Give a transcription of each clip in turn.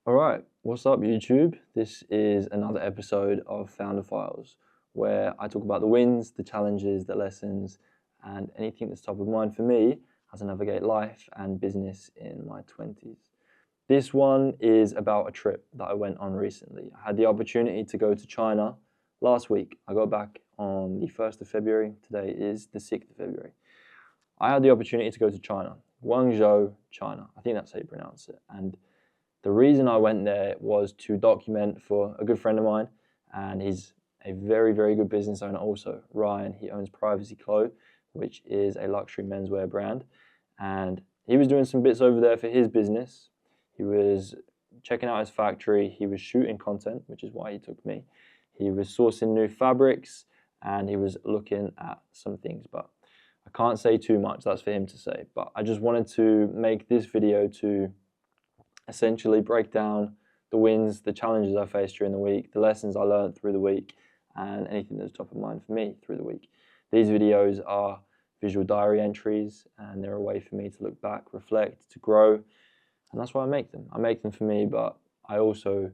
All right, what's up, YouTube? This is another episode of Founder Files, where I talk about the wins, the challenges, the lessons, and anything that's top of mind for me as I navigate life and business in my 20s. This one is about a trip that I went on recently. I had the opportunity to go to China last week. I got back on the 1st of February. Today is the 6th of February. I had the opportunity to go to China, Guangzhou, China. I think that's how you pronounce it. And the reason I went there was to document for a good friend of mine, and he's a very, very good business owner also. Ryan, he owns Privacy Clo, which is a luxury menswear brand. And he was doing some bits over there for his business. He was checking out his factory, he was shooting content, which is why he took me. He was sourcing new fabrics, and he was looking at some things, but I can't say too much, that's for him to say. But I just wanted to make this video to essentially break down the wins, the challenges I faced during the week, the lessons I learned through the week, and anything that's top of mind for me through the week. These videos are visual diary entries, and they're a way for me to look back, reflect, to grow, and that's why I make them. I make them for me, but I also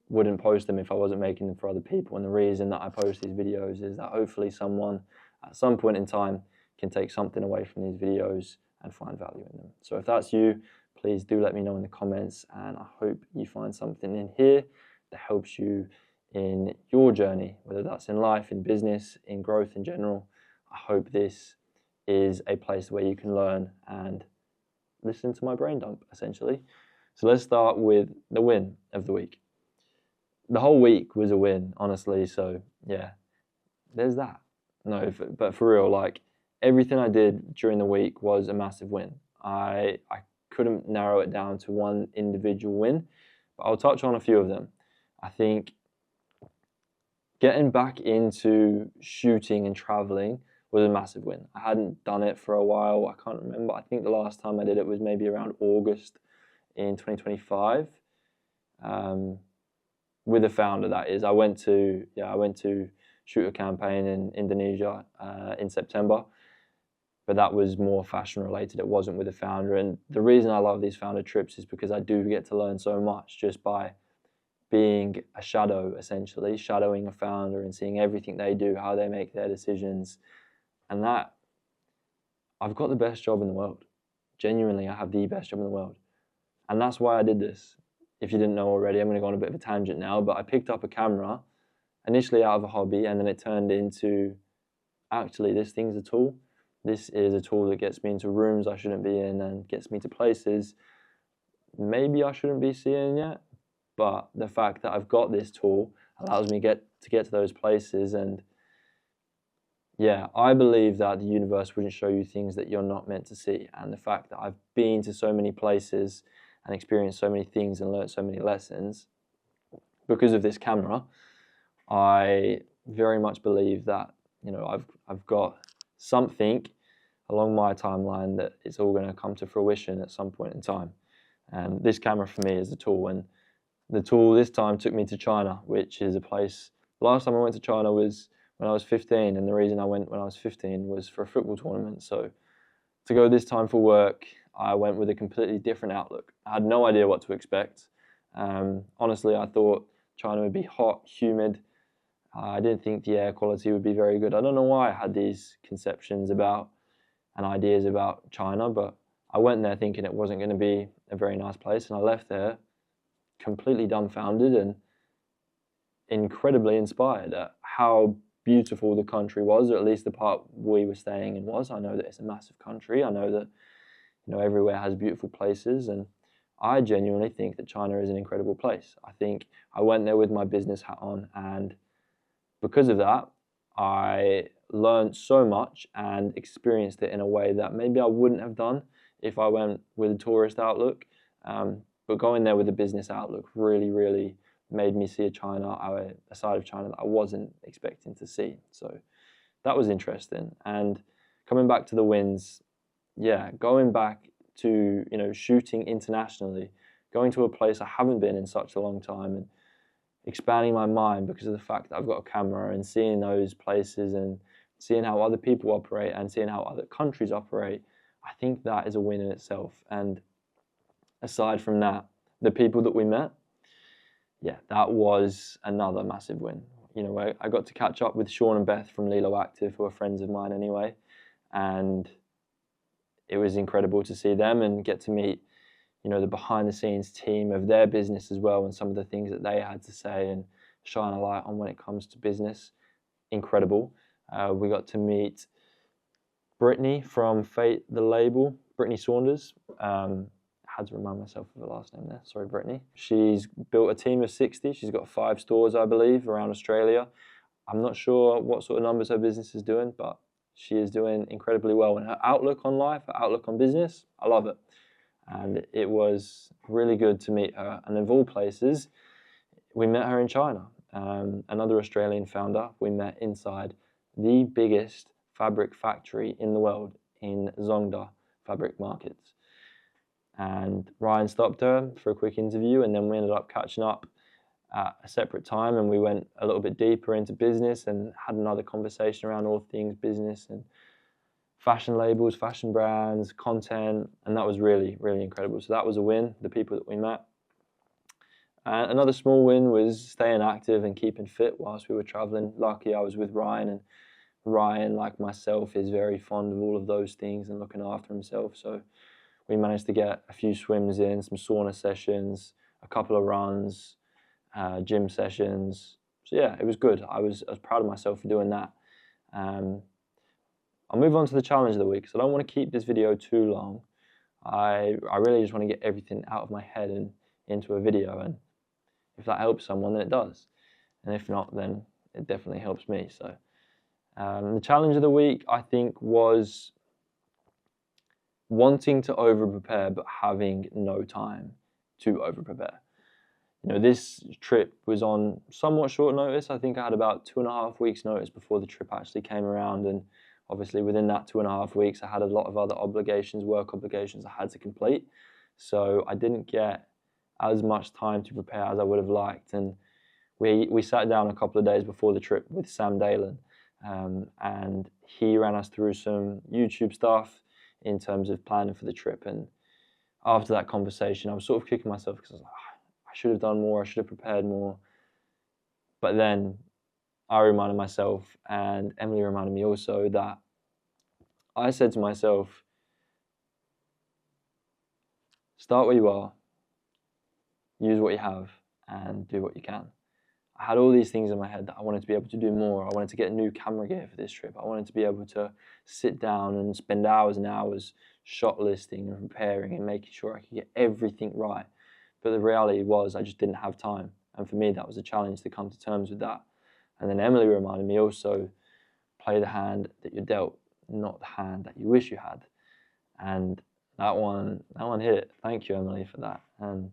wouldn't post them if I wasn't making them for other people. And the reason that I post these videos is that hopefully someone at some point in time can take something away from these videos and find value in them. So if that's you, please do let me know in the comments, and I hope you find something in here that helps you in your journey, whether that's in life, in business, in growth in general. I hope this is a place where you can learn and listen to my brain dump, essentially. So let's start with the win of the week. The whole week was a win, honestly, so yeah, there's that. No, but for real, like, everything I did during the week was a massive win. I couldn't narrow it down to one individual win, but I'll touch on a few of them. I think getting back into shooting and traveling was a massive win. I hadn't done it for a while. I can't remember. I think the last time I did it was maybe around August in 2025. With a founder, that is. I went to shoot a campaign in Indonesia in September, but that was more fashion related. It wasn't with a founder. And the reason I love these founder trips is because I do get to learn so much just by being a shadow, essentially, shadowing a founder and seeing everything they do, how they make their decisions. And that, I've got the best job in the world. Genuinely, I have the best job in the world. And that's why I did this. If you didn't know already, I'm going to go on a bit of a tangent now, but I picked up a camera initially out of a hobby, and then it turned into, actually, this thing's a tool. This is a tool that gets me into rooms I shouldn't be in and gets me to places maybe I shouldn't be seeing yet. But the fact that I've got this tool allows me to get to those places. And yeah, I believe that the universe wouldn't show you things that you're not meant to see. And the fact that I've been to so many places and experienced so many things and learned so many lessons because of this camera, I very much believe that, you know, I've got something along my timeline that it's all going to come to fruition at some point in time. And this camera for me is a tool. And the tool this time took me to China, which is a place. The last time I went to China was when I was 15, and the reason I went when I was 15 was for a football tournament. So to go this time for work, I went with a completely different outlook. I had no idea what to expect. Honestly, I thought China would be hot, humid. I didn't think the air quality would be very good. I don't know why I had these conceptions about and ideas about China, but I went there thinking it wasn't going to be a very nice place, and I left there completely dumbfounded and incredibly inspired at how beautiful the country was, or at least the part we were staying in was. I know that it's a massive country. I know that, you know, everywhere has beautiful places, and I genuinely think that China is an incredible place. I think I went there with my business hat on, and because of that, I learned so much and experienced it in a way that maybe I wouldn't have done if I went with a tourist outlook. But going there with a business outlook really, really made me see a side of China that I wasn't expecting to see. So that was interesting. And coming back to the wins, yeah, going back to, you know, shooting internationally, going to a place I haven't been in such a long time, and expanding my mind because of the fact that I've got a camera, and seeing those places and seeing how other people operate and seeing how other countries operate, I think that is a win in itself. And aside from that, the people that we met, yeah, that was another massive win. You know, I got to catch up with Sean and Beth from Lilo Active, who are friends of mine anyway, and it was incredible to see them and get to meet, you know, the behind the scenes team of their business as well, and some of the things that they had to say and shine a light on when it comes to business. Incredible. We got to meet Brittany from Fate, the label, Brittany Saunders. I had to remind myself of the last name there. Sorry, Brittany. She's built a team of 60. She's got 5 stores, I believe, around Australia. I'm not sure what sort of numbers her business is doing, but she is doing incredibly well. And her outlook on life, her outlook on business, I love it. And it was really good to meet her. And of all places, we met her in China. Another Australian founder. We met inside the biggest fabric factory in the world in Zongda Fabric Markets. And Ryan stopped her for a quick interview, and then we ended up catching up at a separate time, and we went a little bit deeper into business and had another conversation around all things business and fashion labels, fashion brands, content, and that was really, really incredible. So that was a win, the people that we met. Another small win was staying active and keeping fit whilst we were traveling. Lucky I was with Ryan, and Ryan, like myself, is very fond of all of those things and looking after himself. So we managed to get a few swims in, some sauna sessions, a couple of runs, gym sessions. So yeah, it was good. I was proud of myself for doing that. I'll move on to the challenge of the week, so I don't want to keep this video too long. I really just want to get everything out of my head and into a video, and if that helps someone, then it does. And if not, then it definitely helps me. So the challenge of the week, I think, was wanting to over-prepare but having no time to over-prepare. You know, this trip was on somewhat short notice. I think I had about 2.5 weeks notice before the trip actually came around, and obviously within that 2.5 weeks I had a lot of other obligations, work obligations I had to complete. So I didn't get as much time to prepare as I would have liked, and we sat down a couple of days before the trip with Sam Dalen, and he ran us through some YouTube stuff in terms of planning for the trip. And after that conversation, I was sort of kicking myself because I was like, I should have done more, I should have prepared more. But then I reminded myself, and Emily reminded me also, that I said to myself, start where you are, use what you have, and do what you can. I had all these things in my head that I wanted to be able to do more. I wanted to get new camera gear for this trip. I wanted to be able to sit down and spend hours and hours shot listing and preparing and making sure I could get everything right. But the reality was I just didn't have time. And for me, that was a challenge to come to terms with that. And then Emily reminded me also, play the hand that you're dealt, not the hand that you wish you had. And that one hit. Thank you, Emily, for that. And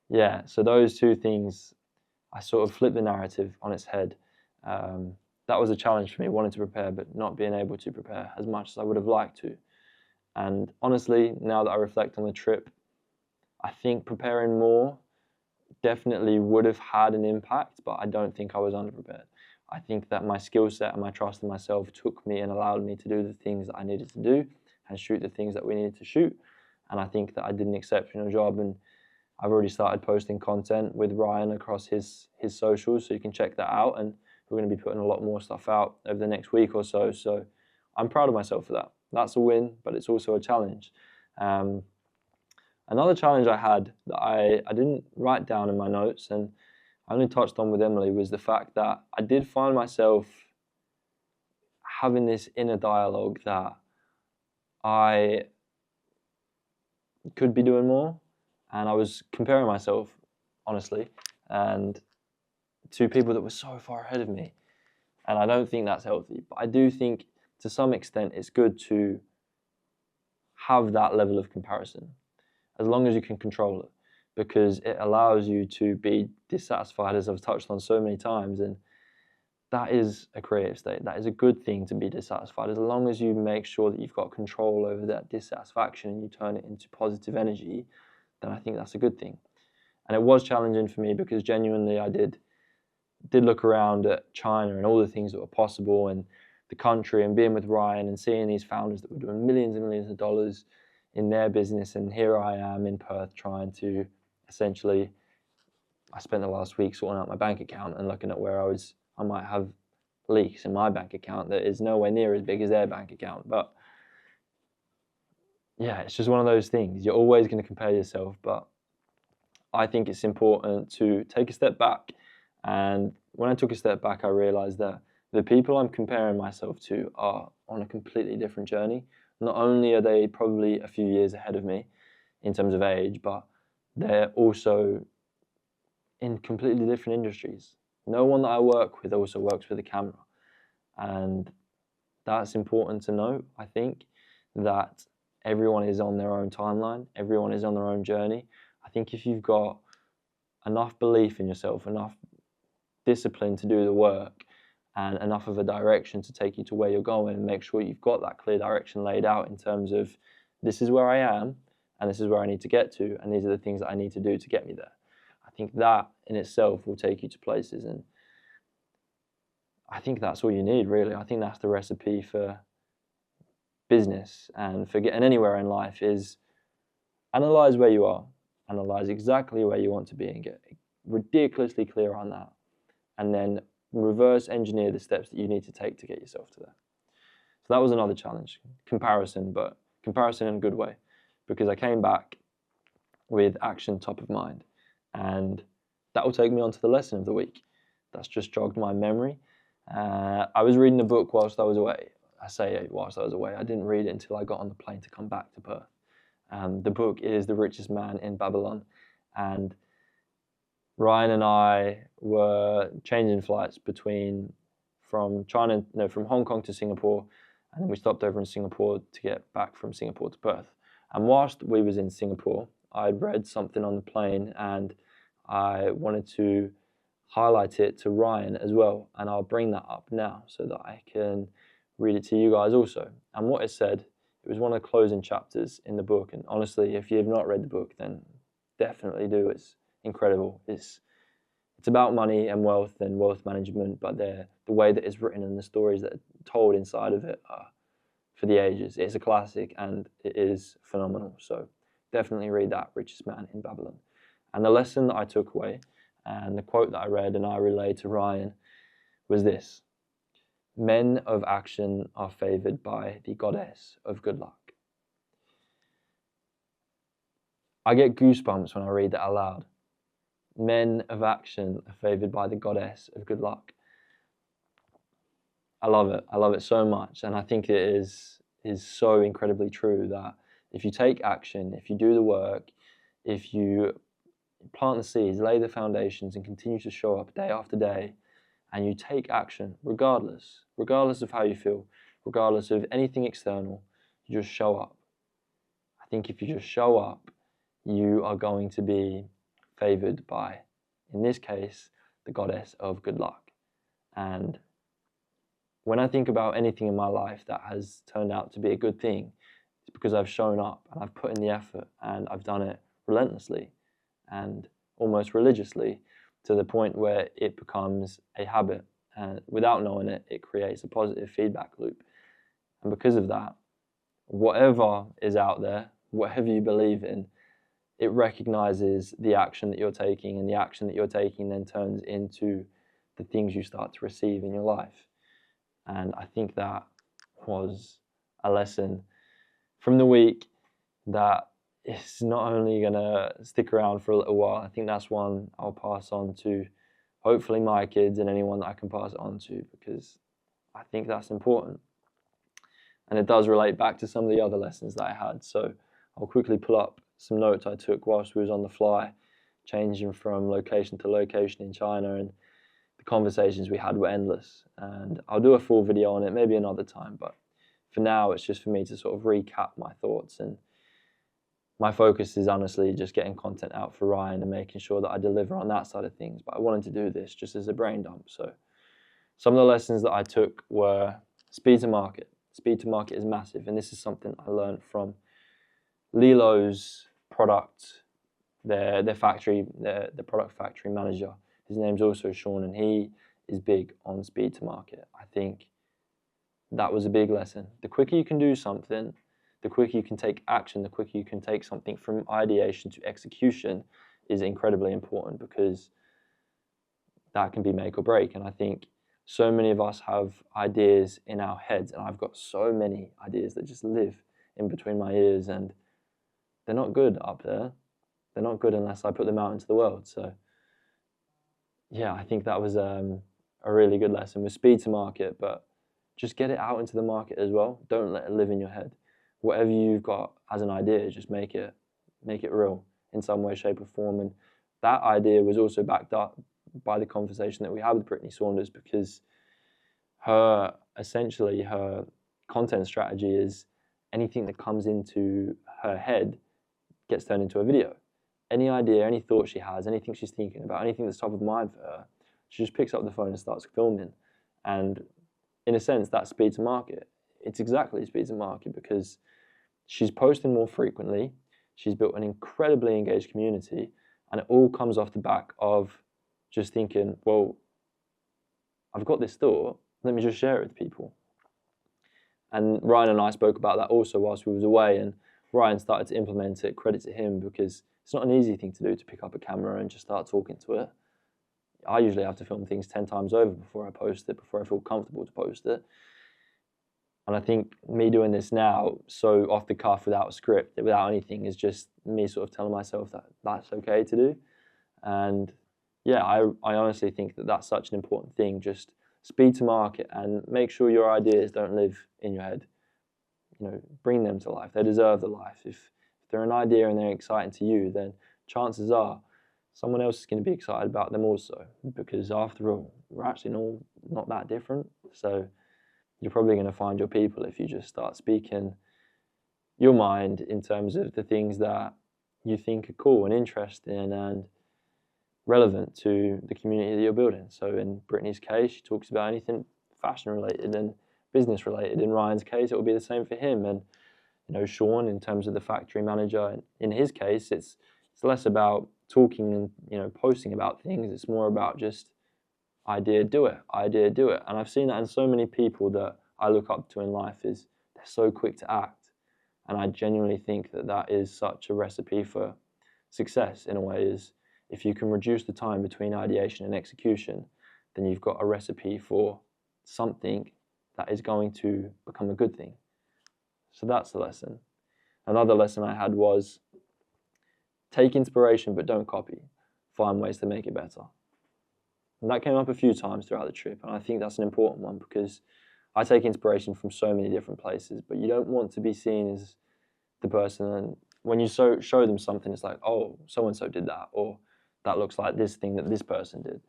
yeah, so those two things, I sort of flipped the narrative on its head. That was a challenge for me, wanting to prepare but not being able to prepare as much as I would have liked to. And honestly, now that I reflect on the trip, I think preparing more definitely would have had an impact, but I don't think I was underprepared. I think that my skill set and my trust in myself took me and allowed me to do the things that I needed to do and shoot the things that we needed to shoot. And I think that I did an exceptional job, and I've already started posting content with Ryan across his socials, so you can check that out. And we're going to be putting a lot more stuff out over the next week or so. So I'm proud of myself for that. That's a win, but it's also a challenge. Another challenge I had that I didn't write down in my notes, and I only touched on with Emily, was the fact that I did find myself having this inner dialogue that I could be doing more. And I was comparing myself, honestly, and to people that were so far ahead of me. And I don't think that's healthy. But I do think, to some extent, it's good to have that level of comparison, as long as you can control it, because it allows you to be dissatisfied, as I've touched on so many times. And that is a creative state. That is a good thing, to be dissatisfied, as long as you make sure that you've got control over that dissatisfaction and you turn it into positive energy. Then I think that's a good thing. And it was challenging for me because genuinely I did look around at China and all the things that were possible, and the country, and being with Ryan and seeing these founders that were doing millions and millions of dollars in their business, and here I am in Perth trying to essentially, I spent the last week sorting out my bank account and looking at where I might have leaks in my bank account that is nowhere near as big as their bank account. But yeah, it's just one of those things. You're always going to compare yourself, but I think it's important to take a step back. And when I took a step back, I realized that the people I'm comparing myself to are on a completely different journey. Not only are they probably a few years ahead of me in terms of age, but they're also in completely different industries. No one that I work with also works with a camera. And that's important to note. I think that everyone is on their own timeline. Everyone is on their own journey. I think if you've got enough belief in yourself, enough discipline to do the work, and enough of a direction to take you to where you're going, and make sure you've got that clear direction laid out in terms of this is where I am and this is where I need to get to, and these are the things that I need to do to get me there. I think that in itself will take you to places, and I think that's all you need, really. I think that's the recipe for business and for getting anywhere in life is analyze where you are, analyze exactly where you want to be and get ridiculously clear on that, and then reverse engineer the steps that you need to take to get yourself to there. So that was another challenge, comparison, but comparison in a good way, because I came back with action top of mind, and that will take me on to the lesson of the week. That's just jogged my memory. I was reading a book whilst I was away. I say whilst I was away. I didn't read it until I got on the plane to come back to Perth. The book is The Richest Man in Babylon, and Ryan and I were changing flights from Hong Kong to Singapore, and then we stopped over in Singapore to get back from Singapore to Perth. And whilst we was in Singapore, I'd read something on the plane, and I wanted to highlight it to Ryan as well, and I'll bring that up now so that I can read it to you guys also. And what it said, it was one of the closing chapters in the book, and honestly, if you have not read the book, then definitely do. It's incredible. It's about money and wealth management, but the way that it's written and the stories that are told inside of it are for the ages. It's a classic and it is phenomenal. So definitely read that, Richest Man in Babylon. And the lesson that I took away and the quote that I read and I relayed to Ryan was this: men of action are favored by the goddess of good luck. I get goosebumps when I read that out loud. Men of action are favored by the goddess of good luck. I love it. I love it so much. And I think it is so incredibly true that if you take action, if you do the work, if you plant the seeds, lay the foundations, and continue to show up day after day, and you take action, regardless of how you feel, regardless of anything external, you just show up. I think if you just show up, you are going to be favored by, in this case, the goddess of good luck. And when I think about anything in my life that has turned out to be a good thing, it's because I've shown up and I've put in the effort and I've done it relentlessly and almost religiously, to the point where it becomes a habit, and without knowing it, it creates a positive feedback loop. And because of that, whatever is out there, whatever you believe in, it recognizes the action that you're taking, and the action that you're taking then turns into the things you start to receive in your life. And I think that was a lesson from the week that is not only going to stick around for a little while. I think that's one I'll pass on to hopefully my kids and anyone that I can pass it on to, because I think that's important. And it does relate back to some of the other lessons that I had. So I'll quickly pull up some notes I took whilst we was on the fly, changing from location to location in China, and the conversations we had were endless. And I'll do a full video on it maybe another time, but for now it's just for me to sort of recap my thoughts, and my focus is honestly just getting content out for Ryan and making sure that I deliver on that side of things. But I wanted to do this just as a brain dump. So some of the lessons that I took were speed to market. Speed to market is massive, and this is something I learned from Lilo's product, their factory, the product factory manager. His name's also Sean, and he is big on speed to market. I think that was a big lesson. The quicker you can do something, the quicker you can take action, the quicker you can take something from ideation to execution, is incredibly important, because that can be make or break. And I think so many of us have ideas in our heads, and I've got so many ideas that just live in between my ears, and they're not good up there. They're not good unless I put them out into the world. So yeah, I think that was a really good lesson with speed to market, but just get it out into the market as well. Don't let it live in your head. Whatever you've got as an idea, just make it real in some way, shape or form. And that idea was also backed up by the conversation that we had with Brittany Saunders, because her content strategy is anything that comes into her head gets turned into a video. Any idea, any thought she has, anything she's thinking about, anything that's top of mind for her, she just picks up the phone and starts filming. And in a sense, that's speed to market. It's exactly speed to market, because she's posting more frequently, she's built an incredibly engaged community, and it all comes off the back of just thinking, well, I've got this thought, let me just share it with people. And Ryan and I spoke about that also whilst we was away, and Ryan started to implement it, credit to him, because it's not an easy thing to do, to pick up a camera and just start talking to it. I usually have to film things 10 times over before I post it, before I feel comfortable to post it. And I think me doing this now, so off the cuff, without a script, without anything, is just me sort of telling myself that that's okay to do. And yeah, I honestly think that that's such an important thing. Just speed to market, and make sure your ideas don't live in your head. Bring them to life. They deserve the life. If they're an idea and they're exciting to you, then chances are someone else is going to be excited about them also, because after all, we're actually not that different. So you're probably going to find your people if you just start speaking your mind in terms of the things that you think are cool and interesting and relevant to the community that you're building. So in Brittany's case, she talks about anything fashion related and business related. In Ryan's case, it will be the same for him. And Sean, in terms of the factory manager, in his case, it's less about talking and posting about things. It's more about just idea, do it. And I've seen that in so many people that I look up to in life, is they're so quick to act. And I genuinely think that that is such a recipe for success in a way. Is if you can reduce the time between ideation and execution, then you've got a recipe for something that is going to become a good thing. So that's the lesson. Another lesson I had was take inspiration but don't copy. Find ways to make it better. And that came up a few times throughout the trip, and I think that's an important one, because I take inspiration from so many different places, but you don't want to be seen as the person, and when you show them something, it's like, oh, so-and-so did that, or that looks like this thing that this person did.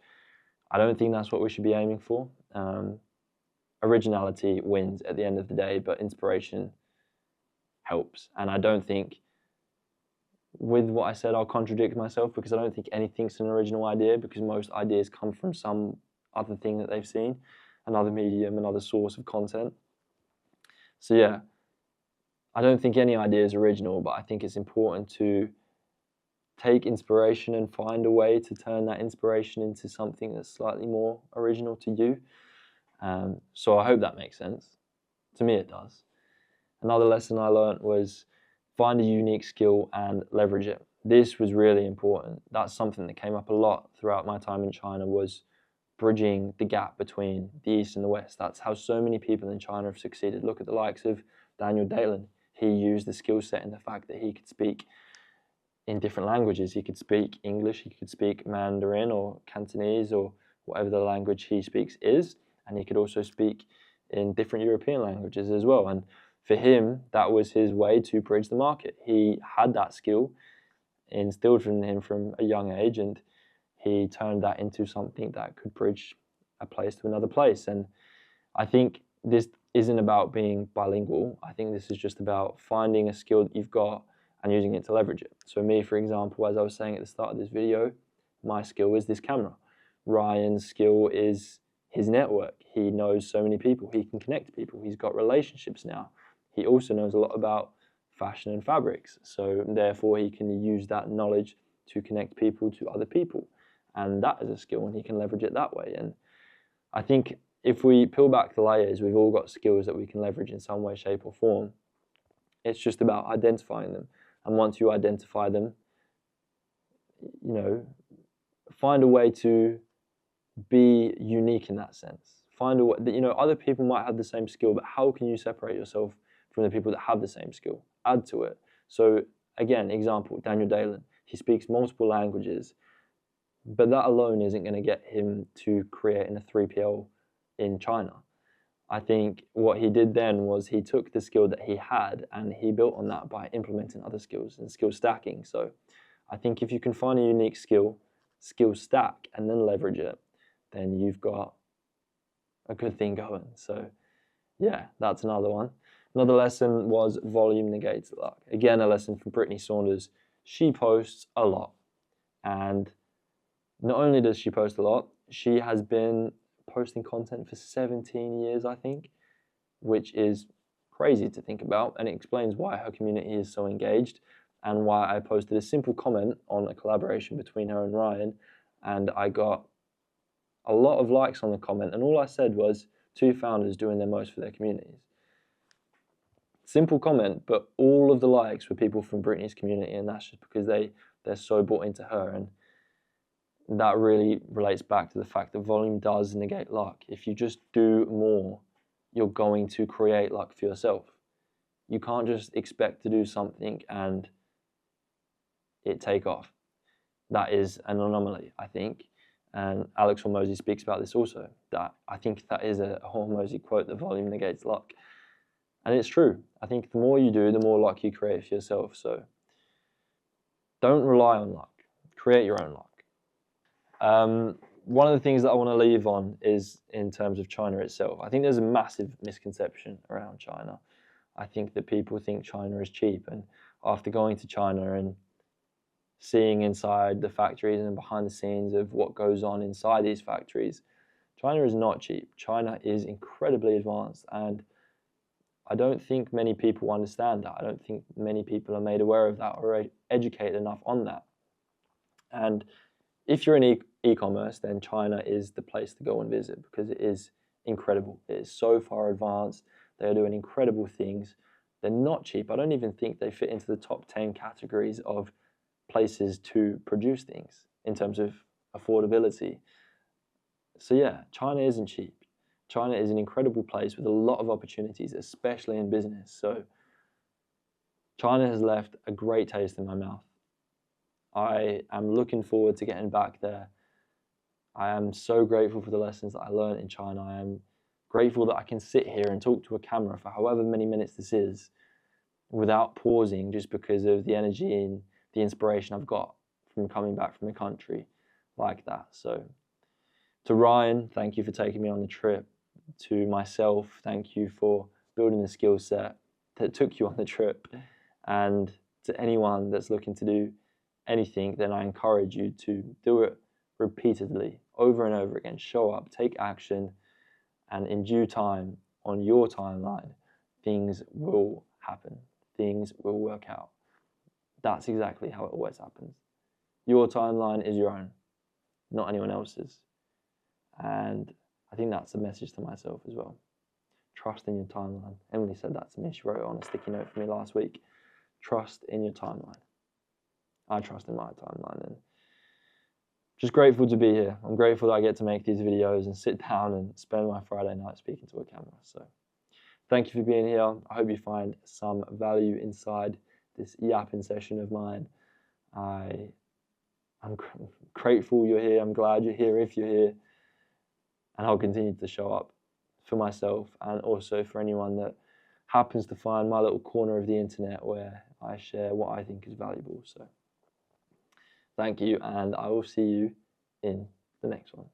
I don't think that's what we should be aiming for. Originality wins at the end of the day, but inspiration helps. And I don't think, with what I said, I'll contradict myself, because I don't think anything's an original idea, because most ideas come from some other thing that they've seen, another medium, another source of content. So yeah, I don't think any idea is original, but I think it's important to take inspiration and find a way to turn that inspiration into something that's slightly more original to you. So I hope that makes sense. To me, it does. Another lesson I learned was find a unique skill and leverage it. This was really important. That's something that came up a lot throughout my time in China, was bridging the gap between the East and the West. That's how so many people in China have succeeded. Look at the likes of Daniel Dalen. He used the skill set in the fact that he could speak in different languages. He could speak English, he could speak Mandarin or Cantonese or whatever the language he speaks is, and he could also speak in different European languages as well. And for him, that was his way to bridge the market. He had that skill instilled in him from a young age, and he turned that into something that could bridge a place to another place. And I think this isn't about being bilingual. I think this is just about finding a skill that you've got and using it to leverage it. So me, for example, as I was saying at the start of this video, my skill is this camera. Ryan's skill is his network. He knows so many people. He can connect people. He's got relationships now. He also knows a lot about fashion and fabrics. So therefore he can use that knowledge to connect people to other people. And that is a skill, and he can leverage it that way. And I think if we peel back the layers, we've all got skills that we can leverage in some way, shape or form. It's just about identifying them. And once you identify them, you know, find a way to be unique in that sense. Find a way that, you know, other people might have the same skill, but how can you separate yourself from the people that have the same skill? Add to it. So again, example, Daniel Dalen. He speaks multiple languages, but that alone isn't going to get him to create in a 3PL in China. I think what he did then was he took the skill that he had and he built on that by implementing other skills and skill stacking. So I think if you can find a unique skill stack, and then leverage it, then you've got a good thing going. So yeah, that's another one. Another lesson was volume negates luck. Again, a lesson from Brittany Saunders. She posts a lot. And not only does she post a lot, she has been posting content for 17 years, I think, which is crazy to think about. And it explains why her community is so engaged and why I posted a simple comment on a collaboration between her and Ryan. And I got a lot of likes on the comment. And all I said was 2 founders doing their most for their communities. Simple comment, but all of the likes were people from Brittany's community, and that's just because they're so bought into her. And that really relates back to the fact that volume does negate luck. If you just do more, you're going to create luck for yourself. You can't just expect to do something and it take off. That is an anomaly, I think. And Alex Hormozi speaks about this also. That I think that is a Hormozi quote, that volume negates luck. And it's true. I think the more you do, the more luck you create for yourself. So don't rely on luck. Create your own luck. One of the things that I want to leave on is in terms of China itself. I think there's a massive misconception around China. I think that people think China is cheap. And after going to China and seeing inside the factories and behind the scenes of what goes on inside these factories, China is not cheap. China is incredibly advanced, and I don't think many people understand that. I don't think many people are made aware of that or educated enough on that. And if you're in e-commerce, then China is the place to go and visit, because it is incredible. It is so far advanced. They are doing incredible things. They're not cheap. I don't even think they fit into the top 10 categories of places to produce things in terms of affordability. So yeah, China isn't cheap. China is an incredible place with a lot of opportunities, especially in business. So China has left a great taste in my mouth. I am looking forward to getting back there. I am so grateful for the lessons that I learned in China. I am grateful that I can sit here and talk to a camera for however many minutes this is without pausing, just because of the energy and the inspiration I've got from coming back from a country like that. So to Ryan, thank you for taking me on the trip. To myself, thank you for building the skill set that took you on the trip. And to anyone that's looking to do anything, then I encourage you to do it repeatedly, over and over again. Show up, take action, and in due time, on your timeline, things will happen. Things will work out. That's exactly how it always happens. Your timeline is your own, not anyone else's. And I think that's a message to myself as well. Trust in your timeline. Emily said that to me. She wrote it on a sticky note for me last week. Trust in your timeline. I trust in my timeline, and just grateful to be here. I'm grateful that I get to make these videos and sit down and spend my Friday night speaking to a camera. So thank you for being here. I hope you find some value inside this yapping session of mine. I'm grateful you're here. I'm glad you're here if you're here. And I'll continue to show up for myself and also for anyone that happens to find my little corner of the internet where I share what I think is valuable. So thank you, and I will see you in the next one.